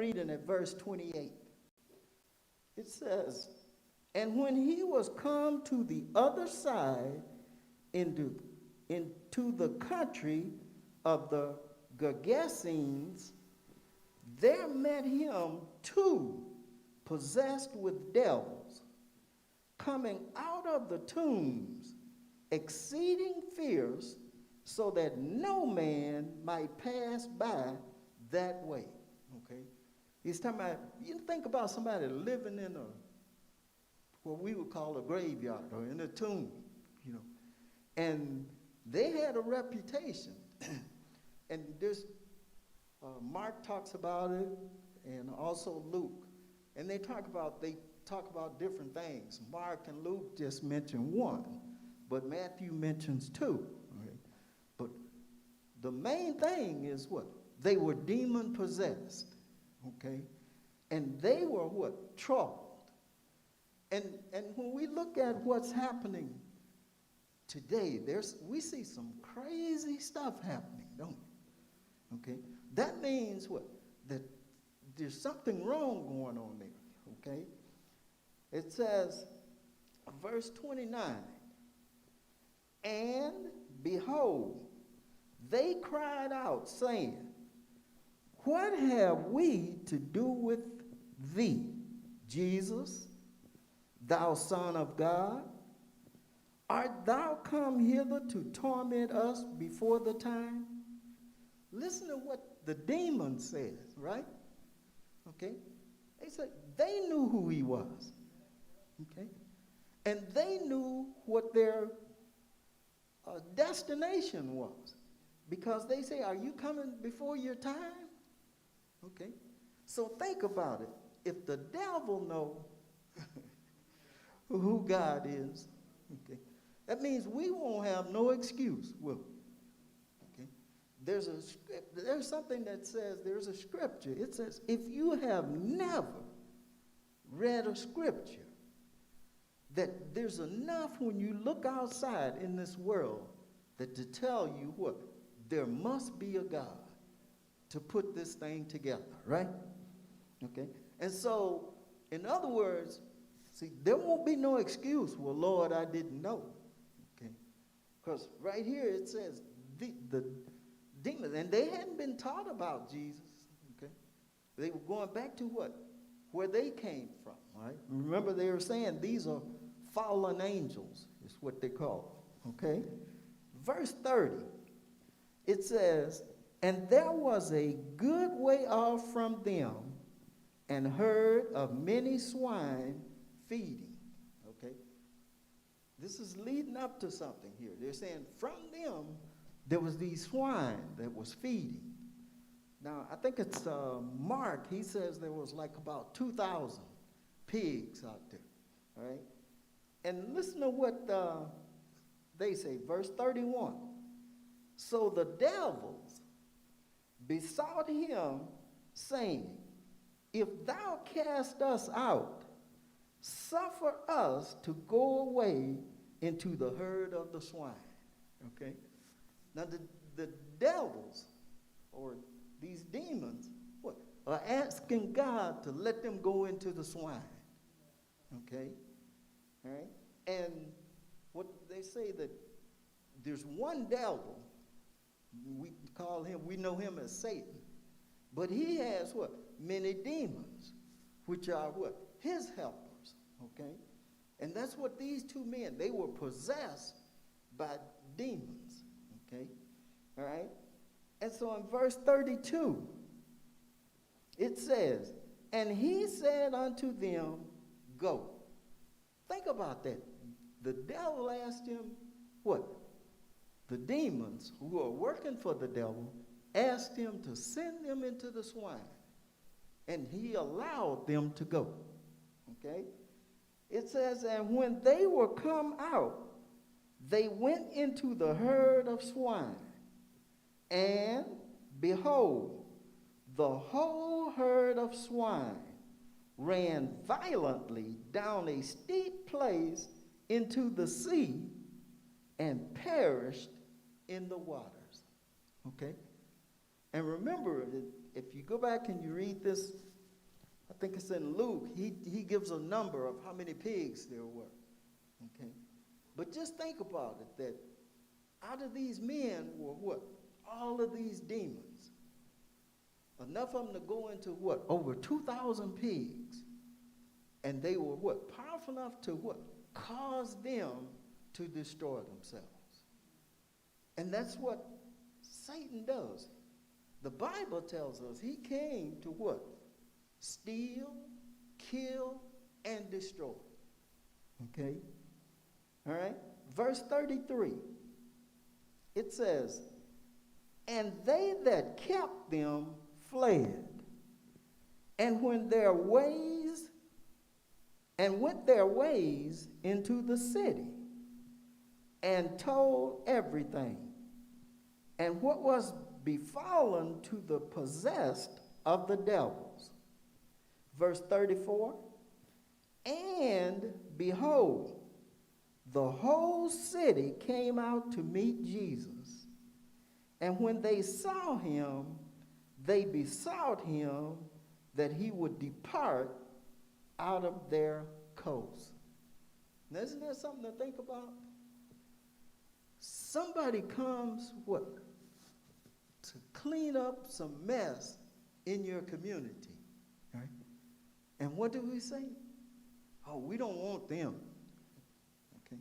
reading at verse 28. It says, and when he was come to the other side into the country of the Gergesenes, there met him two possessed with devils, coming out of the tombs, exceeding fierce, so that no man might pass by that way. Okay? He's talking about, you think about somebody living in what we would call a graveyard or in a tomb, you know. And they had a reputation. And there's, Mark talks about it, and also Luke. And they talk about different things. Mark and Luke just mention one, but Matthew mentions two. Okay? But the main thing is what? They were demon possessed. Okay? And they were what? Troubled. And when we look at what's happening today, we see some crazy stuff happening, don't we? Okay? That means what? That there's something wrong going on there. Okay? It says, verse 29, and behold, they cried out, saying, what have we to do with thee, Jesus, thou Son of God? Art thou come hither to torment us before the time? Listen to what the demon says, right? Okay? They said they knew who he was. Okay? And they knew what their destination was. Because they say, are you coming before your time? Okay? So think about it. If the devil knows who God is, okay, that means we won't have no excuse, will we? Okay? There's something that says, there's a scripture. It says, if you have never read a scripture, that there's enough when you look outside in this world that to tell you what? There must be a God to put this thing together, right? Okay? And so, in other words, see, there won't be no excuse, well, Lord, I didn't know. Okay? Because right here it says the demons, and they hadn't been taught about Jesus. Okay? They were going back to what? Where they came from, right? Remember they were saying these are fallen angels, is what they call them. Okay? Verse 30, it says, and there was a good way off from them an herd of many swine feeding. Okay? This is leading up to something here. They're saying from them, there was these swine that was feeding. Now, I think it's Mark, he says there was like about 2,000 pigs out there. All right? And listen to what they say, verse 31. So the devils besought him, saying, if thou cast us out, suffer us to go away into the herd of the swine. Okay? Now the devils, or these demons, what? Are asking God to let them go into the swine. Okay? All right? And what they say that there's one devil, we know him as Satan, but he has what? Many demons, which are what? His helpers, okay? And that's what these two men, they were possessed by demons, okay? All right? And so in verse 32, it says, and he said unto them, go. Think about that. The devil asked him, what? The demons who are working for the devil asked him to send them into the swine. And he allowed them to go. Okay? It says, and when they were come out, they went into the herd of swine. And behold, the whole herd of swine ran violently down a steep place into the sea and perished in the waters. Okay? And remember, if you go back and you read this think it's in Luke, he gives a number of how many pigs there were. Okay? But just think about it, that out of these men were what? All of these demons. Enough of them to go into what? Over 2,000 pigs. And they were what? Powerful enough to what? Cause them to destroy themselves. And that's what Satan does. The Bible tells us he came to what? Steal, kill, and destroy. Okay? All right? Verse 33. It says, and they that kept them fled, and went their ways into the city, and told everything, and what was befallen to the possessed of the devils. Verse 34, and behold, the whole city came out to meet Jesus, and when they saw him, they besought him that he would depart out of their coast. Now, isn't that something to think about? Somebody comes, what? To clean up some mess in your community. Right? And what do we say? Oh, we don't want them. Okay?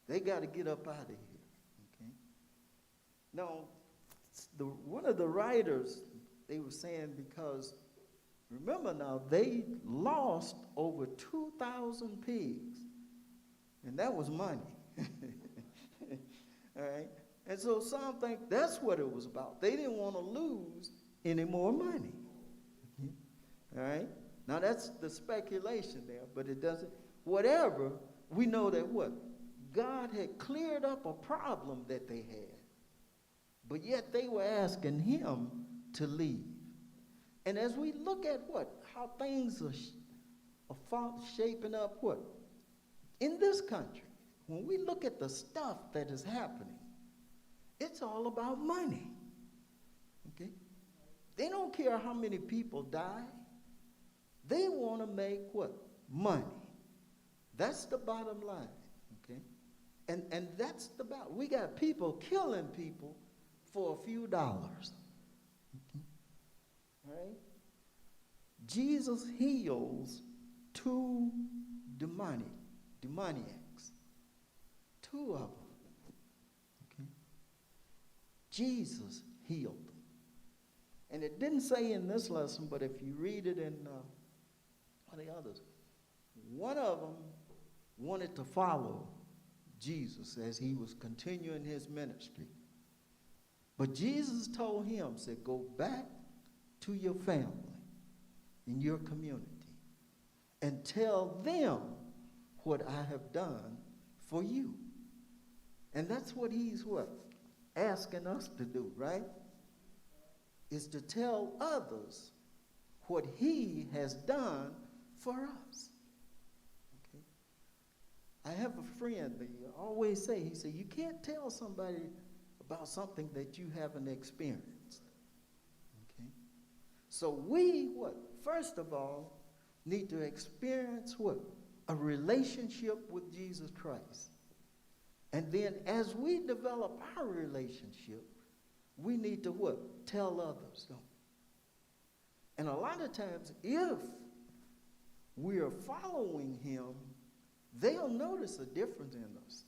They got to get up out of here. Okay? Now, one of the writers, they were saying, because remember now, they lost over 2,000 pigs, and that was money. All right? And so some think that's what it was about. They didn't want to lose any more money. All right? Now that's the speculation there, but it doesn't, whatever, we know that what? God had cleared up a problem that they had. But yet they were asking him to leave. And as we look at what? How things are shaping up what? In this country, when we look at the stuff that is happening, it's all about money. Okay? They don't care how many people die. They want to make what? Money. That's the bottom line. Okay? And that's the battle. We got people killing people for a few dollars. Okay? All right? Jesus heals two demoniacs. Two of them. Okay? Jesus healed them. And it didn't say in this lesson, but if you read it in one of the others, one of them wanted to follow Jesus as he was continuing his ministry. But Jesus told him, said, go back to your family in your community and tell them what I have done for you. And that's what he's what? Asking us to do, right? Is to tell others what he has done for us. Okay? I have a friend that always say, he said, you can't tell somebody about something that you haven't experienced. Okay? So we, what? First of all, need to experience what? A relationship with Jesus Christ. And then as we develop our relationship, we need to what? Tell others. Don't we? And a lot of times, if we are following him, they'll notice a difference in us.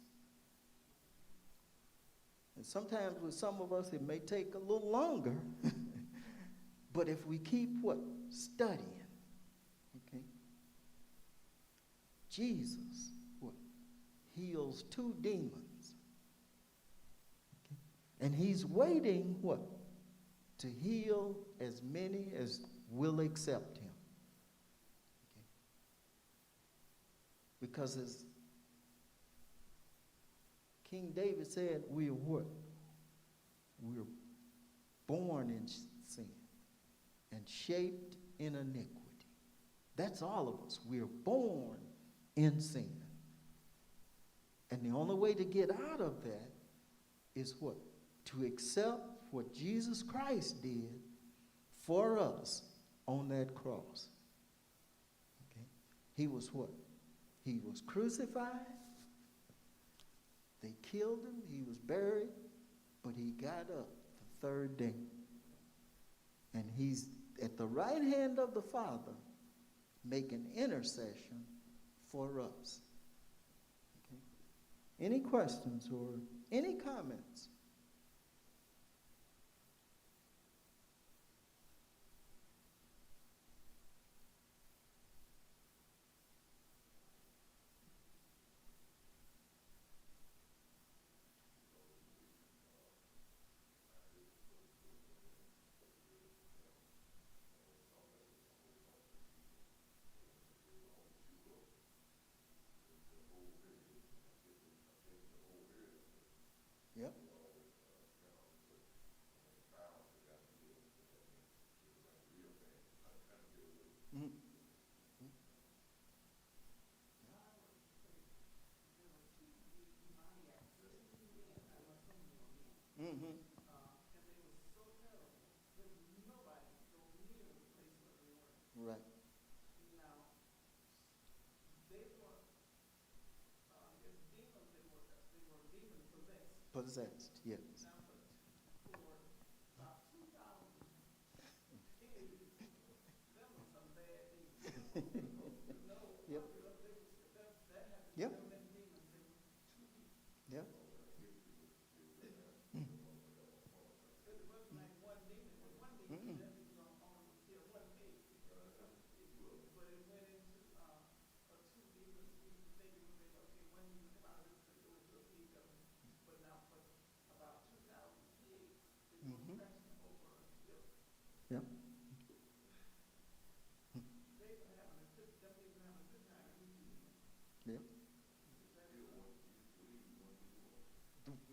And sometimes with some of us, it may take a little longer. But if we keep what? Studying. Okay? Jesus, what? Heals two demons. Okay? And he's waiting, what? To heal as many as will accept him. Okay? Because as King David said, we are what? We're born in sin and shaped in iniquity. That's all of us. We're born in sin. And the only way to get out of that is what? To accept what Jesus Christ did for us on that cross. He was what? He was crucified. They killed him. He was buried. But he got up the third day. And he's at the right hand of the Father making intercession for us. Okay. Any questions or any comments? Yep. Mm-hmm. Mm-hmm. Right. Possessed, yes. Yep. Yep. Yep. Mm-mm. Mm-hmm. Yep. Yep.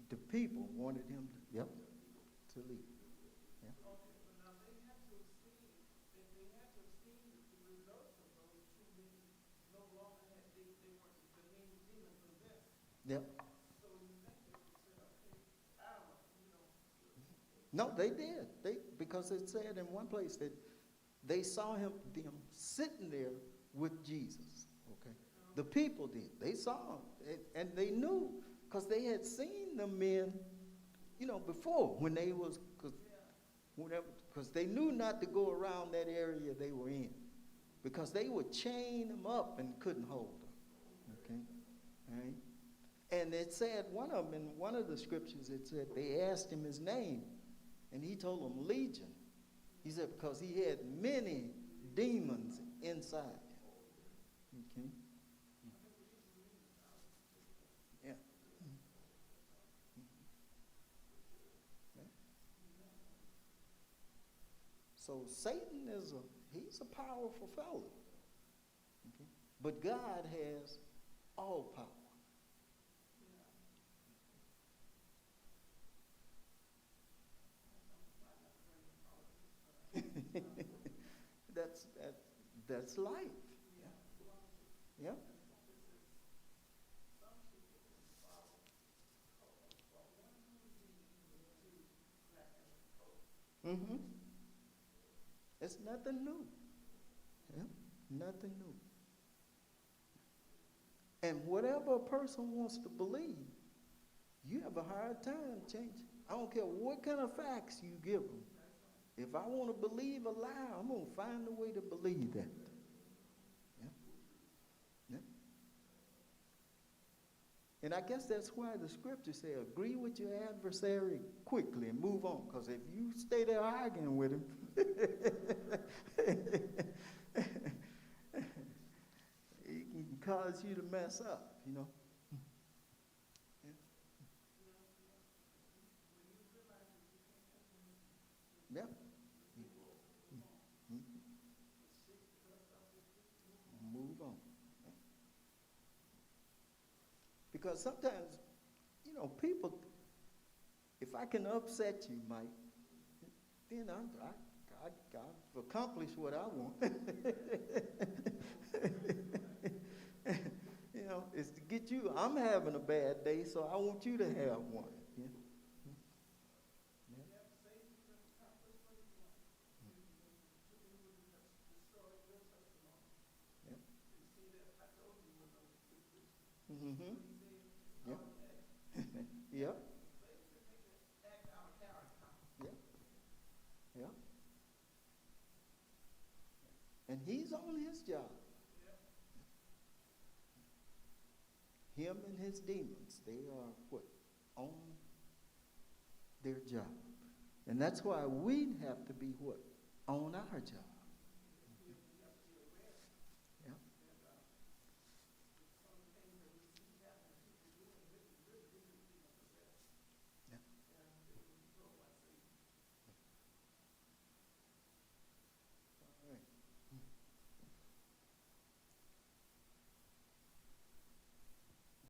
The people wanted him to, yep, to leave. Yep. Yep. No, they did. They because it said in one place that they saw them sitting there with Jesus. Okay, the people did. They saw him, and they knew because they had seen the men, before when they was because they knew not to go around that area they were in, because they would chain them up and couldn't hold them. Okay, all right. And it said one of them in one of the scriptures. It said they asked him his name. And he told them Legion. He said because he had many demons inside him. Okay. Yeah. Yeah. So Satan he's a powerful fellow. Okay. But God has all power. That's life. Yeah. Mm-hmm. It's nothing new. Yeah. Nothing new. And whatever a person wants to believe, you have a hard time changing. I don't care what kind of facts you give them. If I want to believe a lie, I'm going to find a way to believe that. Yeah. Yeah. And I guess that's why the scriptures say, agree with your adversary quickly and move on. Because if you stay there arguing with him, it can cause you to mess up, Yeah. Yeah. Move on. Because sometimes, people, if I can upset you, Mike, then I've accomplished what I want. It's to get you. I'm having a bad day, so I want you to have one. Yeah. Yeah. Mm-hmm. Yep. Yep. Yep. Yep. And he's on his job. Him and his demons, they are what? On their job. And that's why we have to be what? On our job.